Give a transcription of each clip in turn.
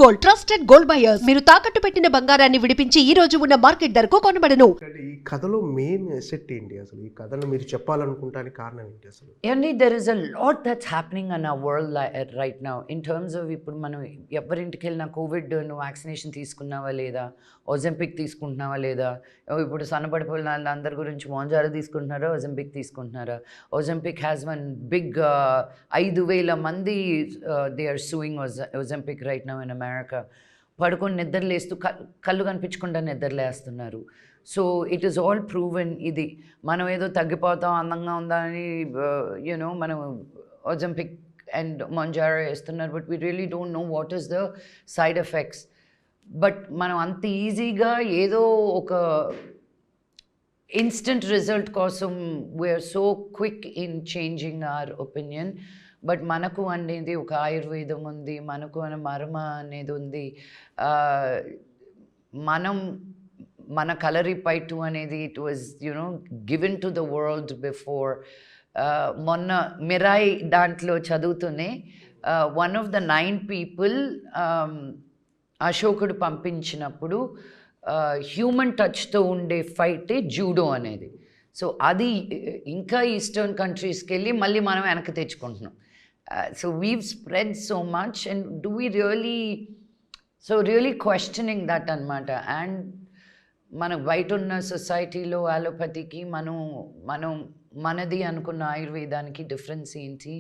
Gold, trusted gold buyers. మీరు తాకట్టు పెట్టిన బంగారాన్ని విడిపించి ఈ రోజు ఉన్న మార్కెట్ ధరకు కొనబడను. ఈ కథలో మెయిన్ ఎసెట్ ఏంటి అసలు? ఈ కథను మీరు చెప్పాలనుకుంటానికి కారణం ఏంటి అసలు? Only there is a lot that's happening in our world right now in terms of ఇప్పుడు మనం ఎవరింటికి వెళ్ళినా కోవిడ్ నువ్వు వ్యాక్సినేషన్ తీసుకున్నావా లేదా, ఒజెంపిక్ తీసుకుంటున్నావా లేదా, ఇప్పుడు సన్నబడిపోయిన అందరి గురించి మోంజారా తీసుకుంటున్నారా, ఒజెంపిక్ తీసుకుంటున్నారా. ఒజెంపిక్ హ్యాస్ వన్ బిగ్ 5,000 మంది they are suing Ozempic right now in America. పడుకొని నిద్రలేస్తూ కళ్ళు కనిపించకుండా నిద్రలేస్తున్నారు. So it is all proven. ఇది మనం ఏదో తగ్గిపోతాం అందంగా ఉందా అని యూనో మనం ఒజెంపిక్ అండ్ మొంజారా వేస్తున్నారు, but we really don't know what is the side effects. But మనం అంత ఈజీగా ఏదో ఒక ఇన్స్టెంట్ రిజల్ట్ కోసం we are so quick in changing our opinion. But మనకు అనేది ఒక ఆయుర్వేదం ఉంది, మనకు అనే మర్మ అనేది ఉంది. మన కలరిపైటు అనేది it was you know given to the world before. మొన్న మిరాయి దాంట్లో చదువుతూనే వన్ ఆఫ్ ద 9 people అశోకుడు పంపించినప్పుడు హ్యూమన్ టచ్తో ఉండే ఫైటే జూడో అనేది. సో అది ఇంకా ఈస్టర్న్ కంట్రీస్కి వెళ్ళి మళ్ళీ మనం వెనక్కి తెచ్చుకుంటున్నాం. So we've spread so much, and do we really questioning that anamata. And మన బయట ఉన్న సొసైటీలో అలోపతికి మనది అనుకున్న ఆయుర్వేదానికి డిఫరెన్స్ ఏంటి,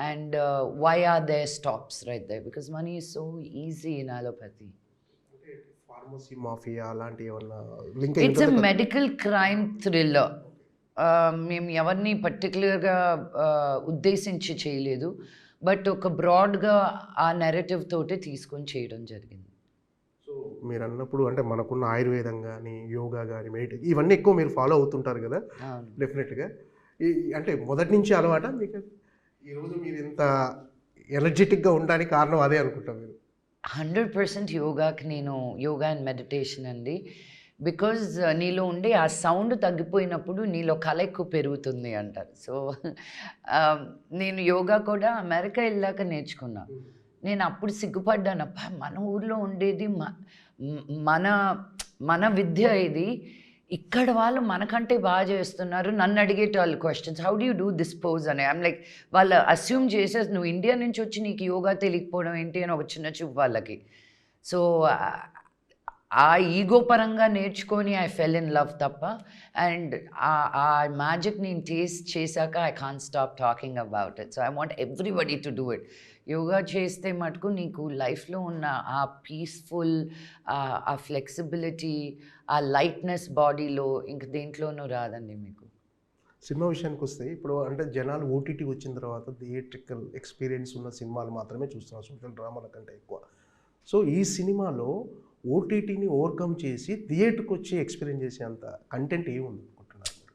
and why are there stops right there, because money is so easy in allopathy. Pharmacy mafia అలాంటి ఏమన్నా link? It's a medical crime thriller. మేము ఎవరిని పర్టికులర్గా ఉద్దేశించి చేయలేదు, బట్ ఒక బ్రాడ్గా ఆ నెరేటివ్ తోటి తీసుకొని చేయడం జరిగింది. సో మీరు అన్నప్పుడు అంటే మనకున్న ఆయుర్వేదం కానీ, యోగా కానీ, మెడిటేషన్ ఇవన్నీ ఎక్కువ మీరు ఫాలో అవుతుంటారు కదా డెఫినెట్గా. అంటే మొదటి నుంచి అలవాట మీకు? ఈరోజు మీరు ఇంత ఎనర్జెటిక్గా ఉండడానికి కారణం అదే అనుకుంటాం మీరు? 100% యోగాకి నేను యోగా అండ్ మెడిటేషన్ అండి. బికాజ్ నీలో ఉండే ఆ సౌండ్ తగ్గిపోయినప్పుడు నీలో కళ ఎక్కువ పెరుగుతుంది అంటారు. సో నేను యోగా కూడా అమెరికా వెళ్ళాక నేర్చుకున్నా. నేను అప్పుడు సిగ్గుపడ్డాను, అబ్బా మన ఊర్లో ఉండేది మన విద్య ఇది, ఇక్కడ వాళ్ళు మనకంటే బాగా చేస్తున్నారు. నన్ను అడిగేటవాళ్ళు questions, how do you do this pose అని. ఐమ్ లైక్, వాళ్ళు అస్యూమ్ చేసేసి నువ్వు ఇండియా నుంచి వచ్చి నీకు యోగా తెలియకపోవడం ఏంటి అని ఒక చిన్న చూపు వాళ్ళకి. సో ఆ ఈగో పరంగా నేర్చుకొని ఐ ఫెల్ ఇన్ లవ్ తప్ప. అండ్ ఆ మ్యాజిక్ నేను టేస్ట్ చేశాక I can't stop talking about it. So I want everybody to do it. Yoga చేస్తే మటుకు నీకు లైఫ్లో ఉన్న ఆ పీస్ఫుల్, ఆ ఫ్లెక్సిబిలిటీ, ఆ లైట్నెస్ బాడీలో ఇంక దేంట్లోనూ రాదండి మీకు. సినిమా విషయానికి వస్తే ఇప్పుడు అంటే జనాలు ఓటీటీ వచ్చిన తర్వాత థియేట్రికల్ ఎక్స్పీరియన్స్ ఉన్న సినిమాలు మాత్రమే చూస్తున్నారు, సోషల్ డ్రామాల కంటే ఎక్కువ. సో ఈ సినిమాలో ఓటీటీని ఓవర్కమ్ చేసి థియేటర్కి వచ్చి ఎక్స్పీరియన్స్ చేసే అంత కంటెంట్ ఏముంది అనుకుంటున్నారు మీరు?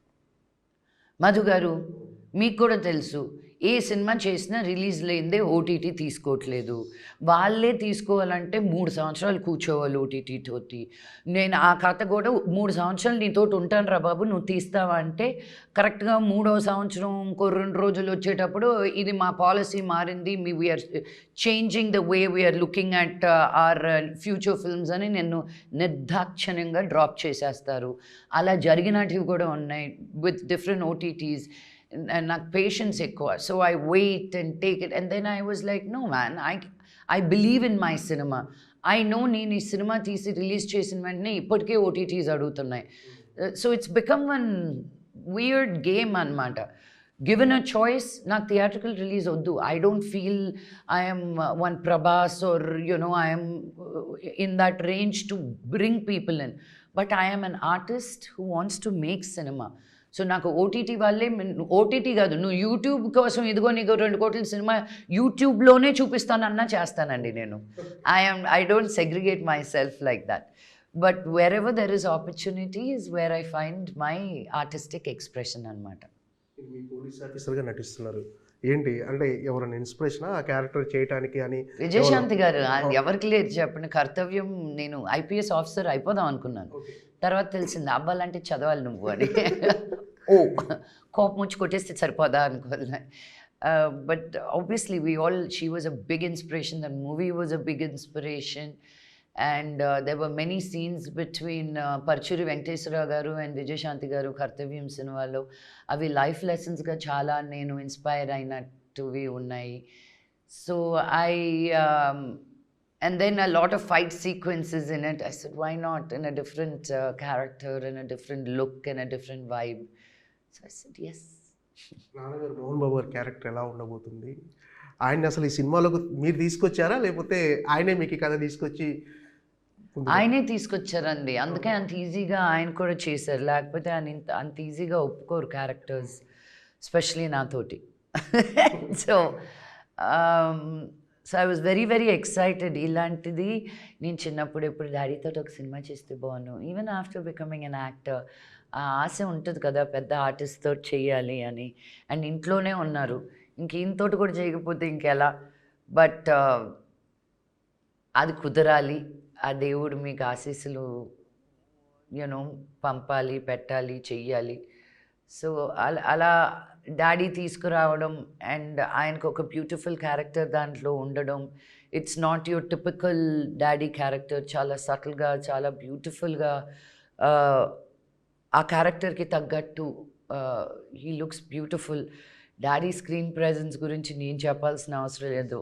మధు గారు, మీకు కూడా తెలుసు, ఏ సినిమా చేసినా రిలీజ్ లేనిదే ఓటీటీ తీసుకోవట్లేదు. వాళ్ళే తీసుకోవాలంటే 3 సంవత్సరాలు కూర్చోవాలి ఓటీటీ తోటి. నేను ఆ కథ కూడా 3 సంవత్సరాలు నీతోటి ఉంటాను రా బాబు, నువ్వు తీస్తావా అంటే కరెక్ట్గా 3వ సంవత్సరం ఇంకో 2 రోజులు వచ్చేటప్పుడు ఇది మా పాలసీ మారింది, we're changing the way we're looking at our future films అని నిన్ను నిర్దాక్షిణ్యంగా డ్రాప్ చేసేస్తారు. అలా జరిగినటివి కూడా ఉన్నాయి విత్ డిఫరెంట్ ఓటీటీస్. And నాకు పేషెన్స్ ఎక్కువ. So I wait and take it, and then I was like, no man, I believe in my cinema. I know నేను ఈ సినిమా తీసి రిలీజ్ చేసిన వెంటనే ఇప్పటికే ఓటీటీస్ అడుగుతున్నాయి. So it's become one weird game అనమాట. గివెన్ అ చాయిస్, నాకు theatrical release వద్దు. I don't feel I'm one Prabhas or you know I'm in that range to bring people in, but I'm an artist who wants to make cinema. So నాకు OTT వాళ్ళే, OTT కాదు, నువ్వు YouTube కోసం ఇదిగో నీకు 2 కోట్ల సినిమా యూట్యూబ్లోనే చూపిస్తానన్నా చేస్తానండి నేను. I don't segregate my self like that. But where ever there is opportunity is where I find my artistic expression అనమాట. మీ పోలీస్ ఆఫీసర్గా నటిస్తున్నారు ఏంటి అంటే ఎవరైనా ఇన్స్పిరేషన్ ఆ క్యారెక్టర్ చేయడానికి అని? విజయశాంతి గారు, ఎవరికి లేదు చెప్పండి కర్తవ్యం. నేను ఐపీఎస్ ఆఫీసర్ అయిపోదాం అనుకున్నాను, తర్వాత తెలిసింది అబ్బాలంటే చదవాలి నువ్వు అని. ఓ కోపం వచ్చి కొట్టేస్తే సరిపోదా అనుకోలే. But obviously, she was a big inspiration. That movie was a big inspiration. And there were many scenes between Parchuri Venkateswara garu and Vijayashanti garu Kartavyam సినిమాలో అవి లైఫ్ లెసన్స్గా చాలా నేను ఇన్స్పైర్ అయినట్టువి ఉన్నాయి. So and then a lot of fight sequences in it. I said, why not in a different character, in a different look, in a different vibe. So I said, yes. నాన్నగారు మోహన్ బాబు గారి character ఎలా ఉండబోతుంది? ఆయన్ని అసలు ఈ సినిమాలోకి మీరు తీసుకొచ్చారా, లేకపోతే ఆయనే మీకు ఈ కథ తీసుకొచ్చి ఆయనే తీసుకొచ్చారండి, అందుకే అంత ఈజీగా ఆయన కూడా చేశారు. లేకపోతే ఆయన అంత ఈజీగా ఒప్పుకోరు క్యారెక్టర్స్, ఎస్పెషలీ నాతోటి. So I was very very excited. ఇలాంటిది నేను చిన్నప్పుడు ఎప్పుడు డాడీతో ఒక సినిమా చేస్తే బాగున్నాను. Even after becoming an actor ఆ ఆశ ఉంటుంది కదా పెద్ద ఆర్టిస్ట్తో చేయాలి అని. అండ్ ఇంట్లోనే ఉన్నారు, ఇంక ఈయనతోటి కూడా చేయకపోతే ఇంకెలా. బట్ అది కుదరాలి, ఆ దేవుడు మీకు ఆశీస్సులు యూనో పంపాలి, పెట్టాలి, చెయ్యాలి. సో అలా డాడీ తీసుకురావడం అండ్ ఆయనకు ఒక బ్యూటిఫుల్ క్యారెక్టర్ దాంట్లో ఉండడం. It's not your typical daddy character, చాలా సటిల్గా, చాలా బ్యూటిఫుల్గా ఆ క్యారెక్టర్కి తగ్గట్టు he looks beautiful. Daddy screen presence గురించి నేను చెప్పాల్సిన అవసరం లేదు,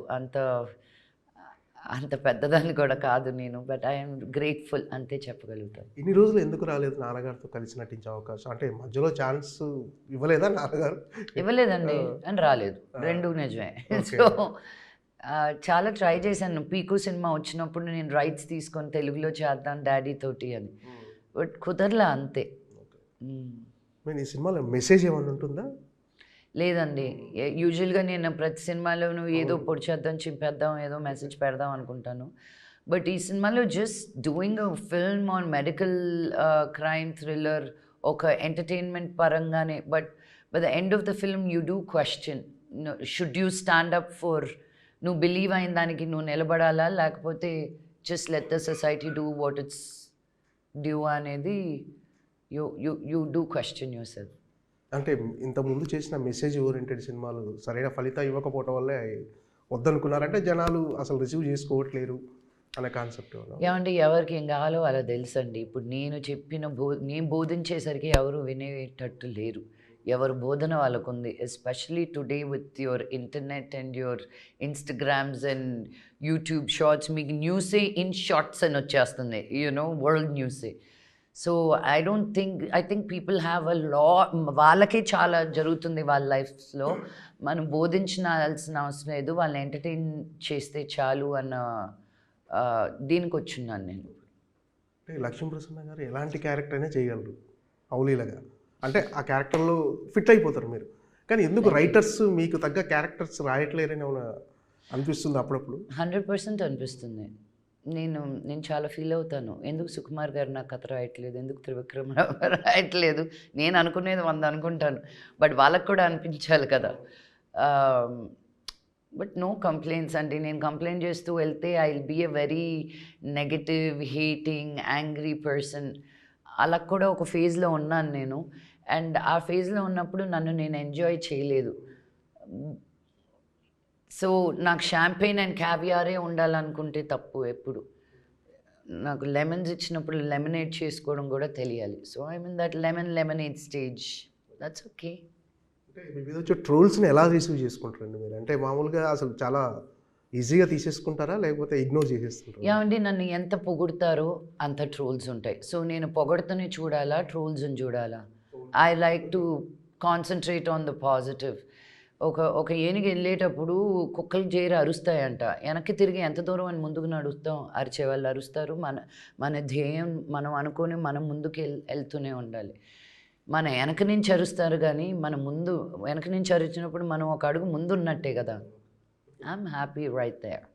అంత పెద్దదాన్ని కూడా కాదు నేను. బట్ ఐఎమ్ గ్రేట్ఫుల్, అంతే చెప్పగలుగుతాను. ఇన్ని రోజులు ఎందుకు రాలేదు నాన్నగారితో కలిసి నటించే అవకాశం? అంటే మధ్యలో ఛాన్స్ ఇవ్వలేదా నాన్నగారు? ఇవ్వలేదండి అని రాలేదు, రెండు నిజమే. సో చాలా ట్రై చేశాను. పీకు సినిమా వచ్చినప్పుడు నేను రైట్స్ తీసుకొని తెలుగులో చేద్దాం డాడీ తోటి అని, బట్ కుదరలా, అంతే. ఈ సినిమాలో మెసేజ్ ఏమైనా ఉంటుందా? లేదండి, యూజువల్గా నేను ప్రతి సినిమాలోనూ ఏదో పొడి చేద్దాం, చింపేద్దాం, ఏదో మెసేజ్ పెడదాం అనుకుంటాను. బట్ ఈ సినిమాలో just doing a film on medical crime thriller, ఒక ఎంటర్టైన్మెంట్ పరంగానే. But by the end of the film you do question, should you stand up for, నువ్వు బిలీవ్ అయిన దానికి నువ్వు నిలబడాలా, లేకపోతే just let the society do what it's due అనేది you do question yourself. అంటే ఇంతకుముందు చేసిన మెసేజ్ ఓరియంటెడ్ సినిమాలు సరైన ఫలితం ఇవ్వకపోవటం వల్లే వద్దనుకున్నారంటే జనాలు అసలు రిసీవ్ చేసుకోవట్లేరు అనే కాన్సెప్ట్. ఏమండి, ఎవరికి ఏం కావాలో అలా తెలుసండి. ఇప్పుడు నేను చెప్పిన నేను బోధించేసరికి ఎవరు వినేటట్టు లేరు, ఎవరు బోధన వాళ్ళకు ఉంది. Especially today with your internet and your Instagrams and YouTube shorts, మీకు న్యూసే ఇన్ షార్ట్స్ అని వచ్చేస్తుంది, వరల్డ్ న్యూసే. So I think people have a వాళ్ళకే చాలా జరుగుతుంది వాళ్ళ లైఫ్స్లో. మనం బోధించాల్సిన అవసరం లేదు, వాళ్ళని ఎంటర్టైన్ చేస్తే చాలు అన్న దీనికి వచ్చున్నాను నేను. అంటే లక్ష్మీప్రసన్న గారు ఎలాంటి క్యారెక్టర్ అయినా చేయగలరు అవలీలగా, అంటే ఆ క్యారెక్టర్లో ఫిట్ అయిపోతారు మీరు. కానీ ఎందుకు రైటర్స్ మీకు తగ్గ క్యారెక్టర్స్ రాయట్లేరని ఏమైనా అనిపిస్తుంది అప్పుడప్పుడు? 100% అనిపిస్తుంది. నేను చాలా ఫీల్ అవుతాను, ఎందుకు సుకుమార్ గారు నాకు కథ రాయట్లేదు, ఎందుకు త్రివిక్రమరావు గారు రాయట్లేదు. నేను అనుకునేది 100 అనుకుంటాను, బట్ వాళ్ళకు కూడా అనిపించాలి కదా. బట్ నో కంప్లైంట్స్ అండి. నేను కంప్లైంట్ చేస్తూ వెళ్తే I will be a very negative, hating, angry person. అలా కూడా ఒక ఫేజ్లో ఉన్నాను నేను. అండ్ ఆ ఫేజ్లో ఉన్నప్పుడు నన్ను నేను ఎంజాయ్ చేయలేదు. సో నాకు షాంపెయిన్ అండ్ క్యావియారే ఉండాలనుకుంటే తప్పు. ఎప్పుడు నాకు లెమన్స్ ఇచ్చినప్పుడు లెమనేడ్ చేసుకోవడం కూడా తెలియాలి. So I mean that lemonade stage, that's okay. అంటే మీ మీద వచ్చే ట్రోల్స్ని ఎలా రిసీవ్ చేసుకుంటారండి మీరు? అంటే మామూలుగా అసలు చాలా ఈజీగా తీసేసుకుంటారా, లేకపోతే ఇగ్నోర్ చేసేస్తుంటారా? ఏమండి, నన్ను ఎంత పొగుడతారో అంత ట్రోల్స్ ఉంటాయి. సో నేను పొగడతనే చూడాలా, ట్రోల్స్ని చూడాలా? I like to concentrate on the positive. ఒక ఏనుగు వెళ్ళేటప్పుడు కుక్కలు చేరి అరుస్తాయంట, వెనక్కి తిరిగి ఎంత దూరం అని ముందుకు నడుస్తాం, అరిచే వాళ్ళు అరుస్తారు. మన ధ్యేయం మనం అనుకొని మనం ముందుకు వెళ్తూనే ఉండాలి. మన వెనక నుంచి అరుస్తారు కానీ వెనక నుంచి అరిచినప్పుడు మనం ఒక అడుగు ముందు ఉన్నట్టే కదా. I'm happy right there.